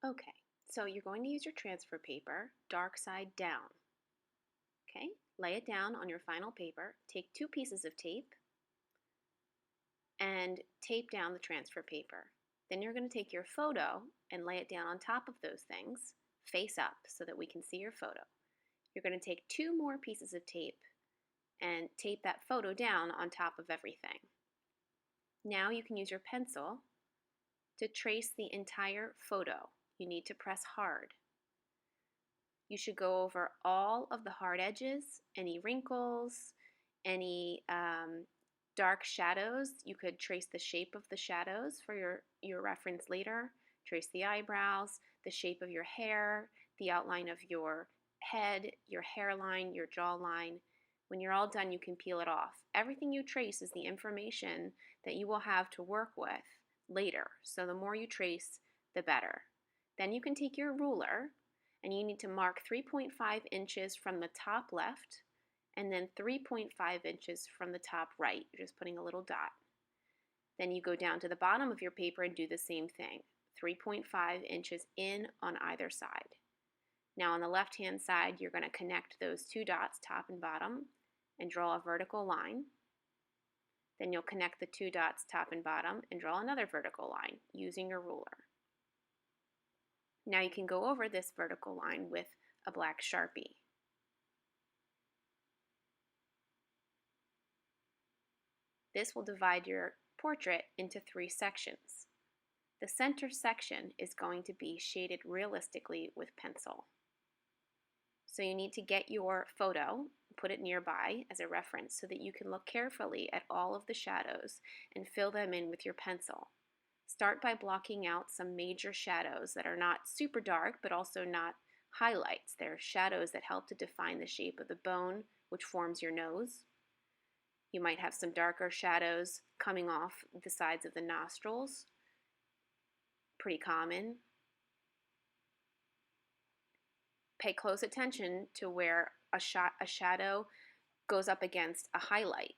Okay, so you're going to use your transfer paper, dark side down. Okay, lay it down on your final paper. Take 2 pieces of tape and tape down the transfer paper. Then you're going to take your photo and lay it down on top of those things, face up so that we can see your photo. You're going to take 2 more pieces of tape and tape that photo down on top of everything. Now you can use your pencil to trace the entire photo. You need to press hard. You should go over all of the hard edges, any wrinkles, any dark shadows. You could trace the shape of the shadows for your reference later. Trace the eyebrows, the shape of your hair, the outline of your head, your hairline, your jawline. When you're all done, you can peel it off. Everything you trace is the information that you will have to work with later. So the more you trace, the better. Then you can take your ruler and you need to mark 3.5 inches from the top left and then 3.5 inches from the top right. You're just putting a little dot. Then you go down to the bottom of your paper and do the same thing. 3.5 inches in on either side. Now on the left-hand side, you're going to connect those 2 dots, top and bottom, and draw a vertical line. Then you'll connect the 2 dots, top and bottom, and draw another vertical line using your ruler. Now you can go over this vertical line with a black Sharpie. This will divide your portrait into 3 sections. The center section is going to be shaded realistically with pencil. So you need to get your photo, put it nearby as a reference so that you can look carefully at all of the shadows and fill them in with your pencil. Start by blocking out some major shadows that are not super dark but also not highlights. They're shadows that help to define the shape of the bone, which forms your nose. You might have some darker shadows coming off the sides of the nostrils. Pretty common. Pay close attention to where a shadow goes up against a highlight.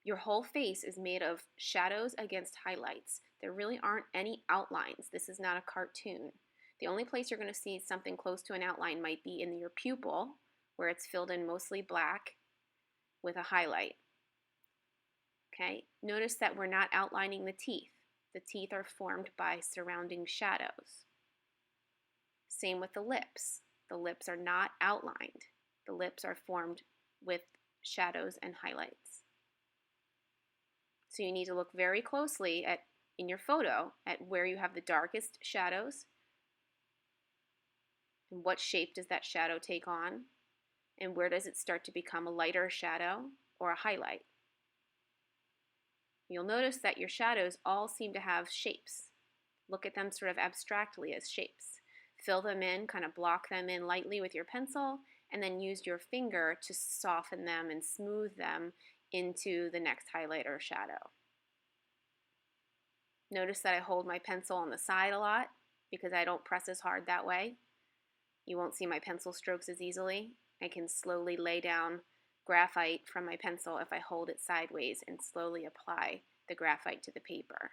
Your whole face is made of shadows against highlights. There really aren't any outlines. This is not a cartoon. The only place you're going to see something close to an outline might be in your pupil, where it's filled in mostly black with a highlight. Okay, notice that we're not outlining the teeth. The teeth are formed by surrounding shadows. Same with the lips. The lips are not outlined. The lips are formed with shadows and highlights. So you need to look very closely in your photo at where you have the darkest shadows and what shape does that shadow take on and where does it start to become a lighter shadow or a highlight. You'll notice that your shadows all seem to have shapes. Look at them sort of abstractly as shapes. Fill them in, kind of block them in lightly with your pencil, and then use your finger to soften them and smooth them into the next highlight or shadow. Notice that I hold my pencil on the side a lot because I don't press as hard that way. You won't see my pencil strokes as easily. I can slowly lay down graphite from my pencil if I hold it sideways and slowly apply the graphite to the paper.